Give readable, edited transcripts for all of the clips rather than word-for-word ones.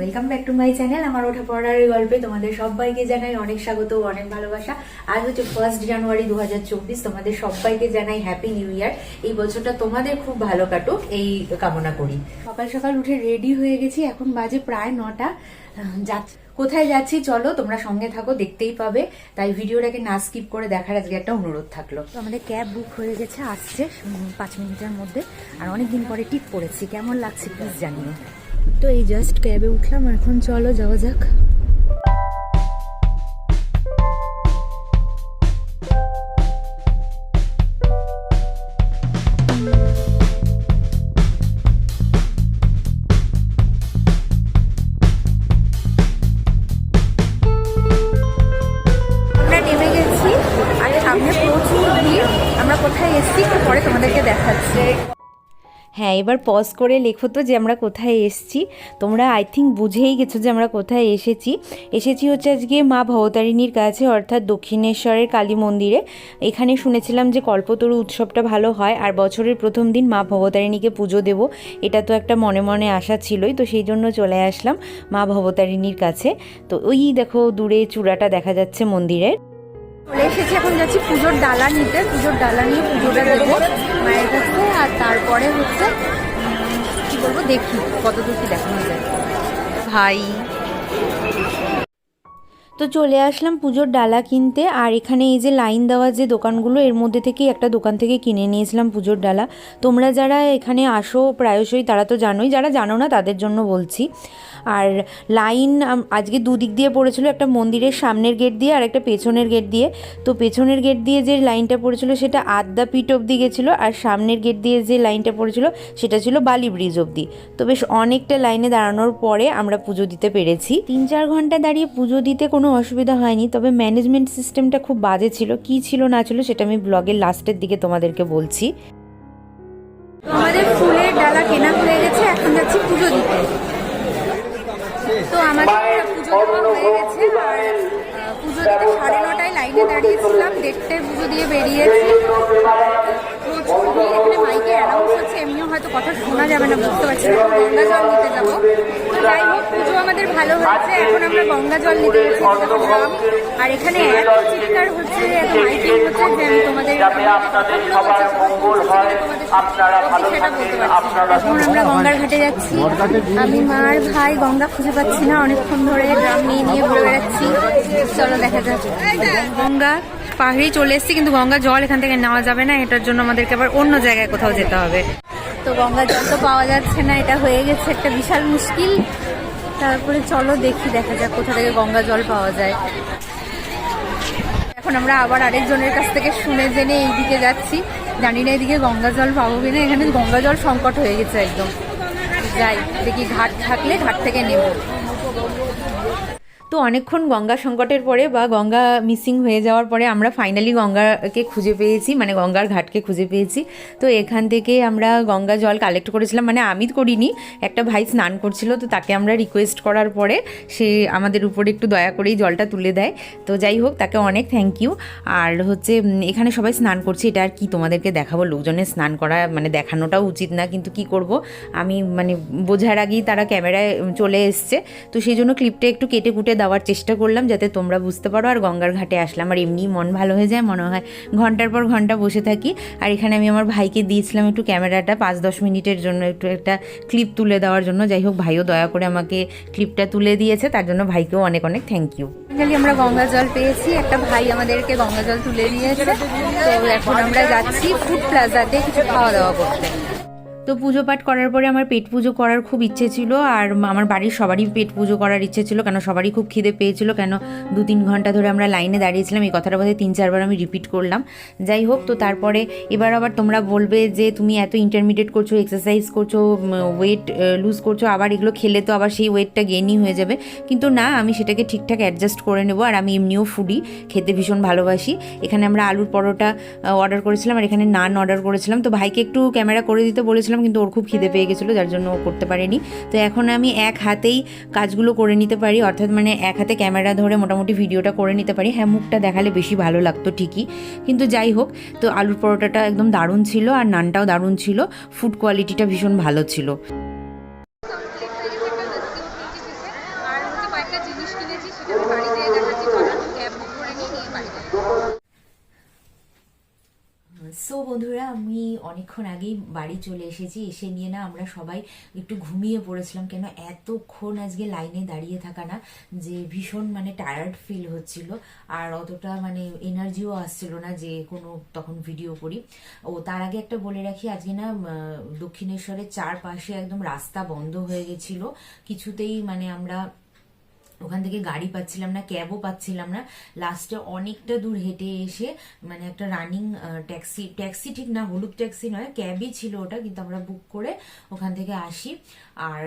Welcome back to my channel. আমার ওঠা পড়ার গল্পে তোমাদের সবাইকে জানাই অনেক স্বাগত, অনেক ভালোবাসা। আজ হচ্ছে 1 জানুয়ারি 2024। তোমাদের সবাইকে জানাই হ্যাপি নিউ ইয়ার। এই বছরটা তোমাদের খুব ভালো কাটুক এই কামনা করি। সকাল সকাল উঠে রেডি হয়ে গেছি, এখন বাজে প্রায় 9টা। কোথায় যাচ্ছি চলো তোমরা সঙ্গে থাকো, দেখতেই পাবে। তাই ভিডিওটাকে না স্কিপ করে দেখার আজকে একটা অনুরোধ থাকলো। তো আমাদের ক্যাব বুক হয়ে গেছে, আসছে 5 মিনিটের মধ্যে। আর অনেকদিন পরে টিপ পড়েছি, কেমন লাগছে প্লিজ জানিও। তো এই জাস্ট ক্যাবে উঠলাম, এখন চলো যাওয়া যাক। আমরা নেমে গেছি, আর সামনে প্রচুর ভিড়। আমরা কোথায় এসেছি পরে তোমাদেরকে দেখাচ্ছি। হ্যাঁ, এবার পজ করে লেখো তো যে আমরা কোথায় এসেছি। তোমরা আই থিঙ্ক বুঝেই গেছো যে আমরা কোথায় এসেছি হচ্ছে আজকে মা ভবতারিণীর কাছে, অর্থাৎ দক্ষিণেশ্বরের কালী মন্দিরে। এখানে শুনেছিলাম যে কল্পতরু উৎসবটা ভালো হয়, আর বছরের প্রথম দিন মা ভবতারিণীকে পুজো দেব, এটা তো একটা মনে মনে আশা ছিলই। তো সেই জন্য চলে আসলাম মা ভবতারিণীর কাছে। তো ওই দেখো দূরে চূড়াটা দেখা যাচ্ছে মন্দিরের। চলে এসেছি, এখন যাচ্ছি পুজোর ডালা নিতে। পুজোর ডালা নিয়ে পুজোটা দেবো মায়ের কাছে, আর তারপরে হচ্ছে কি বলবো, দেখি কতদূর কি দেখানো যায়। ভাই তো চলে আসলাম পুজোর ডালা কিনতে। আর এখানে এই যে লাইন দেওয়া যে দোকানগুলো, এর মধ্যে থেকেই একটা দোকান থেকে কিনে নিয়েছিলাম পুজোর ডালা। তোমরা যারা এখানে আসো প্রায়শই তারা তো জানোই, যারা জানো না তাদের জন্য বলছি। আর লাইন আজকে দুদিক দিয়ে পড়েছিল, একটা মন্দিরের সামনের গেট দিয়ে আর একটা পেছনের গেট দিয়ে। তো পেছনের গেট দিয়ে যে লাইনটা পড়েছিল সেটা আদ্যাপীঠ অবধি গেছিলো, আর সামনের গেট দিয়ে যে লাইনটা পড়েছিল সেটা ছিল বালি ব্রিজ অবধি। তো বেশ অনেকটা লাইনে দাঁড়ানোর পরে আমরা পুজো দিতে পেরেছি। 3-4 ঘন্টা দাঁড়িয়ে পুজো দিতে কোনো অসুবিধা হয়নি, তবে ম্যানেজমেন্ট সিস্টেমটা খুব বাজে ছিল। কি ছিল না ছিল সেটা আমি ব্লগের লাস্টের দিকে তোমাদেরকে বলছি। আমাদের ফুলের ডালা কেনা হয়ে গেছে, এখন যাচ্ছি পুজো দিতে। তো আমাদের পুজো দেওয়া হয়ে গেছে, আর পুজো দিতে 9:30টায় লাইনে দাঁড়িয়েছিলাম, 1:30টায় পুজো দিয়ে বেরিয়েছি। প্রচুর ভিড়, এখানে মাইকে অ্যানাউন্স হচ্ছে, এমনিও হয়তো কথা শোনা যাবে না, বুঝতে পারছি না। গঙ্গা জল নিতে যাবো। তো যাই হোক, পুজো আমাদের ভালো হয়েছে। এখন আমরা গঙ্গা জল নিতে গেছি গ্রাম। আর এখানে এত চিৎকার হচ্ছে, এত মাইকিং হচ্ছে যে আমি তোমাদের সেটা বলতে পারছি। এখন আমরা গঙ্গার ঘাটে যাচ্ছি। আমি মার ভাই গঙ্গা খুঁজে পাচ্ছি না, অনেকক্ষণ ধরে ড্রাম নিয়ে নিয়ে ঘুরে বেড়াচ্ছি। চলো দেখা যাক। গঙ্গা পাহাড়েই চলে এসেছি, কিন্তু গঙ্গা জল এখান থেকে নেওয়া যাবে না, এটার জন্য আমাদেরকে আবার অন্য জায়গায় কোথাও যেতে হবে। তো গঙ্গা জল তো পাওয়া যাচ্ছে না, এটা হয়ে গেছে একটা বিশাল মুশকিল। তারপরে চলো দেখি, দেখা যাক কোথা থেকে গঙ্গা জল পাওয়া যায়। এখন আমরা আবার আরেকজনের কাছ থেকে শুনে জেনে এইদিকে যাচ্ছি। জানি না এদিকে গঙ্গা জল পাবো কিনা, এখানে গঙ্গা জল সংকট হয়ে গেছে একদম। যাই দেখি, ঘাট থাকলে ঘাট থেকে নেব। তো অনেকক্ষণ গঙ্গা সংকটের পরে বা গঙ্গা মিসিং হয়ে যাওয়ার পরে আমরা ফাইনালি গঙ্গাকে খুঁজে পেয়েছি, মানে গঙ্গার ঘাটকে খুঁজে পেয়েছি। তো এখান থেকে আমরা গঙ্গা জল কালেক্ট করেছিলাম, মানে আমি করিনি, একটা ভাই স্নান করছিল, তো তাকে আমরা রিকোয়েস্ট করার পরে সে আমাদের উপরে একটু দয়া করেই জলটা তুলে দেয়। তো যাই হোক, তাকে অনেক থ্যাংক ইউ। আর হচ্ছে এখানে সবাই স্নান করছে, এটা আর কি তোমাদেরকে দেখাবো, লোকজনের স্নান করা মানে দেখানোটাও উচিত না, কিন্তু কি করব, আমি মানে বোঝার আগেই তারা ক্যামেরায় চলে এসছে। তো সেই জন্য ক্লিপটা একটু কেটে কুটে দেওয়ার চেষ্টা করলাম যাতে তোমরা বুঝতে পারো। আর গঙ্গার ঘাটে আসলাম, আর এমনি মন ভালো হয়ে যায়, মনে হয় ঘন্টার পর ঘন্টা বসে থাকি। আর এখানে আমি আমার ভাইকে দিয়েছিলাম একটু ক্যামেরাটা 5-10 মিনিটের জন্য, একটু একটা ক্লিপ তুলে দেওয়ার জন্য। যাই হোক, ভাইও দয়া করে আমাকে ক্লিপটা তুলে দিয়েছে, তার জন্য ভাইকেও অনেক অনেক থ্যাংক ইউ। ফাইনালি আমরা গঙ্গা জল পেয়েছি, একটা ভাই আমাদেরকে গঙ্গা জল তুলে দিয়েছে। তো এখন আমরা যাচ্ছি ফুড প্লাজাতে কিছু খাওয়া দাওয়া করতে। তো পুজো পাঠ করার পরে আমার পেট পুজো করার খুব ইচ্ছে ছিল, আর আমার বাড়ির সবারই পেট পুজো করার ইচ্ছে ছিল, কেন সবারই খুব খিদে পেয়েছিল, কেন 2-3 ঘন্টা ধরে আমরা লাইনে দাঁড়িয়েছিলাম। এই কথাটা বোধহয় 3-4 বার আমি রিপিট করলাম। যাই হোক, তো তারপরে এবার আবার তোমরা বলবে যে তুমি এত ইন্টারমিডিয়েট করছো, এক্সারসাইজ করছো, ওয়েট লুজ করছো, আবার এগুলো খেলে তো আবার সেই ওয়েটটা গেইনই হয়ে যাবে। কিন্তু না, আমি সেটাকে ঠিকঠাক অ্যাডজাস্ট করে নেবো। আর আমি এমনিও ফুডি, খেতে ভীষণ ভালোবাসি। এখানে আমরা আলুর পরোটা অর্ডার করেছিলাম, আর এখানে নান অর্ডার করেছিলাম। তো ভাইকে একটু ক্যামেরা করে দিতে বলেছিলাম, কিন্তু ওর খুব খিদে পেয়ে গেছিলো, যার জন্য ও করতে পারেনি। তো এখন আমি এক হাতেই কাজগুলো করে নিতে পারি, অর্থাৎ মানে এক হাতে ক্যামেরা ধরে মোটামুটি ভিডিওটা করে নিতে পারি। হ্যাঁ, মুখটা দেখালে বেশি ভালো লাগতো ঠিকই, কিন্তু যাই হোক। তো আলুর পরোটাটা একদম দারুণ ছিল, আর নানটাও দারুণ ছিল, ফুড কোয়ালিটিটা ভীষণ ভালো ছিল। সো বন্ধুরা, আমি অনেকক্ষণ আগেই বাড়ি চলে এসেছি। এসে নিয়ে না আমরা সবাই একটু ঘুমিয়ে পড়েছিলাম, কেন এতক্ষণ আজকে লাইনে দাঁড়িয়ে থাকা না, যে ভীষণ মানে টায়ার্ড ফিল হচ্ছিল, আর অতটা মানে এনার্জিও আসছিল না যে কোনো তখন ভিডিও করি। ও তার আগে একটা বলে রাখি, আজকে না দক্ষিণেশ্বরের চারপাশে একদম রাস্তা বন্ধ হয়ে গেছিল, কিছুতেই মানে আমরা ওখান থেকে গাড়ি পাচ্ছিলাম না, ক্যাবও পাচ্ছিলাম না। লাস্টে অনেকটা দূর হেঁটে এসে মানে একটা রানিং ট্যাক্সি ঠিক না, হলুদ ট্যাক্সি নয়, ক্যাবই ছিল ওটা, কিন্তু আমরা বুক করে ওখান থেকে আসি। আর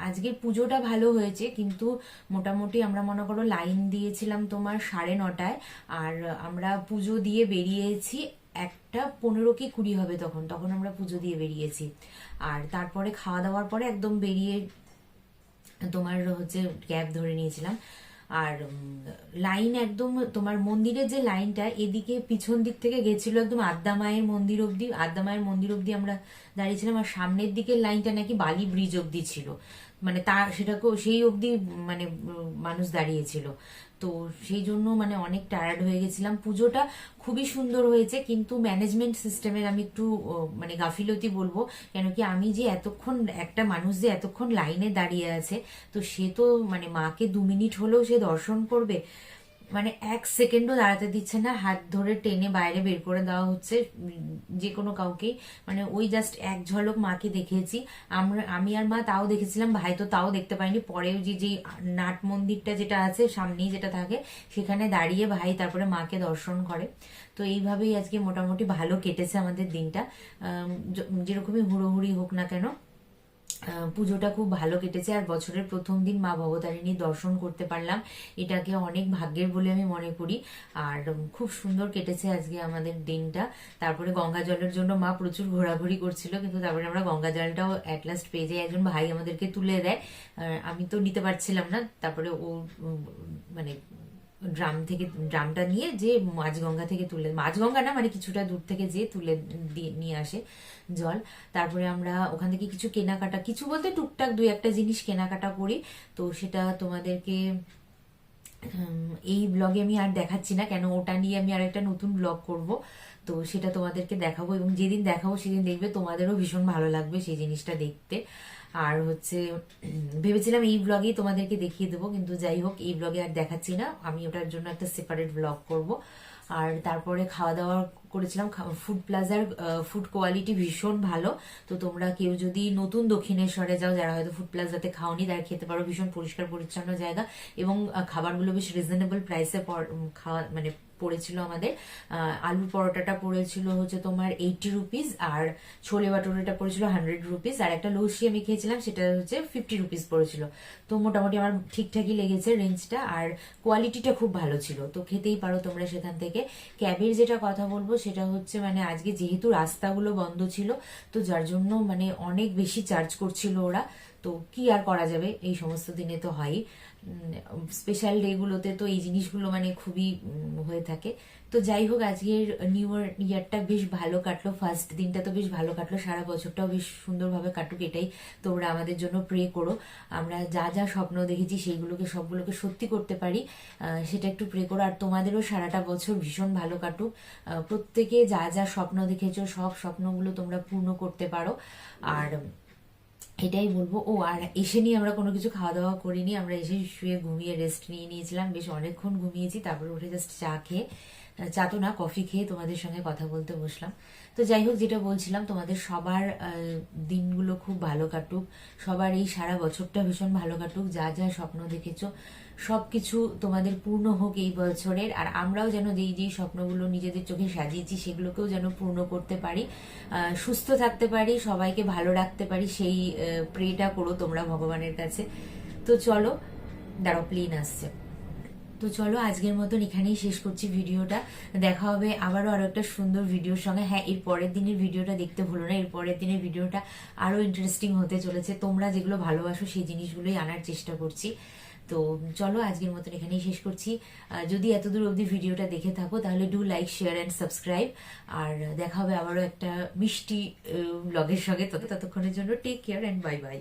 আজকের পুজোটা ভালো হয়েছে, কিন্তু মোটামুটি আমরা মনে করো লাইন দিয়েছিলাম তোমার 9:30, আর আমরা পুজো দিয়ে বেরিয়েছি 1:15 কি 20 হবে, তখন তখন আমরা পুজো দিয়ে বেরিয়েছি। আর তারপরে খাওয়া দাওয়ার পরে একদম বেরিয়ে তোমার হচ্ছে ক্যাব ধরে নিয়েছিলাম। আর লাইন একদম তোমার মন্দিরের যে লাইনটা এদিকে পিছন দিক থেকে গেছিল একদম আদ্যা মায়ের মন্দির অব্দি, আদ্যা মায়ের মন্দির অব্দি আমরা দাঁড়িয়েছিলাম। আর সামনের দিকের লাইনটা নাকি বালি ব্রিজ অব্দি ছিল, মানে তা সেটাকেও সেই অবধি মানে মানুষ দাঁড়িয়েছিল। তো সেই জন্য মানে অনেক টায়ার্ড হয়ে গেছিলাম। পুজোটা খুবই সুন্দর হয়েছে, কিন্তু ম্যানেজমেন্ট সিস্টেমের আমি একটু মানে গাফিলতি বলবো। কেন কি আমি যে এতক্ষণ, একটা মানুষ যে এতক্ষণ লাইনে দাঁড়িয়ে আছে, তো সে তো মানে মাকে 2 মিনিট হলেও সে দর্শন করবে, মানে 1 সেকেন্ডও দাঁড়াতে দিচ্ছে না, হাত ধরে টেনে বাইরে বের করে দেওয়া হচ্ছে যে কোনো কাউকেই। মানে ওই জাস্ট এক ঝলক মাকে দেখেছি আমি আর মা, তাও দেখেছিলাম, ভাই তো তাও দেখতে পাইনি। পরেও যে নাট মন্দিরটা যেটা আছে সামনেই যেটা থাকে, সেখানে দাঁড়িয়ে ভাই তারপরে মাকে দর্শন করে। তো এইভাবেই আজকে মোটামুটি ভালো কেটেছে আমাদের দিনটা। যেরকমই হুড়োহুড়ি হোক না কেন, পুজোটা খুব ভালো কেটেছে। আর বছরের প্রথম দিন মা ভবতারিণীর দর্শন করতে পারলাম, এটাকে অনেক ভাগ্যের বলে আমি মনে করি। আর খুব সুন্দর কেটেছে আজকে আমাদের দিনটা। তারপরে গঙ্গা জলের জন্য মা প্রচুর ঘোরাঘুরি করছিল, কিন্তু তারপরে আমরা গঙ্গা জলটাও অ্যাট লাস্ট পেয়ে যাই, একজন ভাই আমাদেরকে তুলে দেয়। আমি তো নিতে পারছিলাম না, তারপরে ও মানে ড্রামটা নিয়ে যে মাঝগঙ্গা থেকে তুলে, মাঝগঙ্গা না মানে কিছুটা দূর থেকে যে তুলে দিয়ে নিয়ে আসে জল। তারপরে আমরা ওখান থেকে কিছু কেনাকাটা, কিছু বলতে টুকটাক 2-1টা জিনিস কেনাকাটা করি। তো সেটা তোমাদেরকে এই ব্লগে আমি আর দেখাচ্ছি না, কেন ওটা নিয়ে আমি আর একটা নতুন ব্লগ করব। তো সেটা তোমাদেরকে দেখাবো, এবং যেদিন দেখাবো সেদিন দেখবে তোমাদেরও ভীষণ ভালো লাগবে সেই জিনিসটা দেখতে। আর হচ্ছে ভেবেছিলাম এই ব্লগেই তোমাদেরকে দেখিয়ে দেবো, কিন্তু যাই হোক এই ব্লগে আর দেখাচ্ছি না, আমি ওটার জন্য একটা সেপারেট ব্লগ করব। আর তারপরে খাওয়া দাওয়া করেছিলাম ফুড প্লাজার। ফুড কোয়ালিটি ভীষণ ভালো। তো তোমরা কেউ যদি নতুন দক্ষিণেশ্বরে যাও, যারা হয়তো ফুড প্লাজাতে খাওনি, তারা খেতে পারো। ভীষণ পরিষ্কার পরিচ্ছন্ন জায়গা, এবং খাবারগুলো বেশ রিজনেবল প্রাইসে খাওয়া মানে পড়েছিল আমাদের। আলুর পরোটাটা পড়েছিল হচ্ছে তোমার 80 রুপিস, আর ছোলে বাটোরাটা পড়েছিল 100 রুপিস, আর একটা লস্যি আমি খেয়েছিলাম সেটা হচ্ছে 50 রুপিস পড়েছিল। তো মোটামুটি আমার ঠিকঠাকই লেগেছে রেঞ্জটা, আর কোয়ালিটিটা খুব ভালো ছিল। তো খেতেই পারো তোমরা সেখান থেকে। ক্যাবের যেটা কথা বলবো সেটা হচ্ছে মানে আজকে যেহেতু রাস্তাগুলো বন্ধ ছিল, তো যার জন্য মানে অনেক বেশি চার্জ করছিল ওরা। তো কি আর করা যাবে, এই সমস্ত দিনে তো হয়ই, স্পেশাল ডেগুলোতে তো এই জিনিসগুলো মানে খুবই হয়ে থাকে। তো যাই হোক, আজকের নিউ ইয়ারটা বেশ ভালো কাটলো, ফার্স্ট দিনটা তো বেশ ভালো কাটলো, সারা বছরটাও বেশ সুন্দরভাবে কাটুক, এটাই তোমরা আমাদের জন্য প্রে করো। আমরা যা যা স্বপ্ন দেখেছি সেইগুলোকে সবগুলোকে সত্যি করতে পারি, সেটা একটু প্রে করো। আর তোমাদেরও সারাটা বছর ভীষণ ভালো কাটুক, প্রত্যেকে যা যা স্বপ্ন দেখেছো সব স্বপ্নগুলো তোমরা পূর্ণ করতে পারো। আর এটাই বলবো। ও আর এসে নিয়ে আমরা কোনো কিছু খাওয়া দাওয়া করিনি, আমরা এসে শুয়ে ঘুমিয়ে রেস্ট নিয়ে নিয়েছিলাম, বেশ অনেকক্ষণ ঘুমিয়েছি। তারপরে উঠে জাস্ট চা খেয়ে, চা তো না কফি খেয়ে তোমাদের সঙ্গে কথা বলতে বসলাম। তো যাই হোক, যেটা বলছিলাম, তোমাদের সবার দিনগুলো খুব ভালো কাটুক, সবার এই সারা বছরটা ভীষণ ভালো কাটুক, যা যা স্বপ্ন দেখেছো সবকিছু তোমাদের পূর্ণ হোক এই বছরের। আর আমরাও যেন যেই স্বপ্নগুলো নিজেদের চোখে সাজিয়েছি সেগুলোকেও যেন পূর্ণ করতে পারি, সুস্থ থাকতে পারি, সবাইকে ভালো রাখতে পারি, সেই প্রেটা করো তোমরা ভগবানের কাছে। তো চলো, দাঁড়াও প্লেন আসছে। তো চলো আজকের মতন এখানেই শেষ করছি ভিডিওটা। দেখা হবে আবারও আরো একটা সুন্দর ভিডিওর সঙ্গে। হ্যাঁ, এর পরের দিনের ভিডিওটা দেখতে ভুলো না, এর পরের দিনের ভিডিওটা আরো ইন্টারেস্টিং হতে চলেছে। তোমরা যেগুলো ভালোবাসো সেই জিনিসগুলোই আনার চেষ্টা করছি। তো চলো আজকের মতন এখানেই শেষ করছি। যদি এতদূর অবধি ভিডিওটা দেখে থাকো তাহলে do like, share and subscribe. আর দেখা হবে আবারও একটা মিষ্টি ব্লগের সঙ্গে। ততক্ষণের জন্য take care and bye by.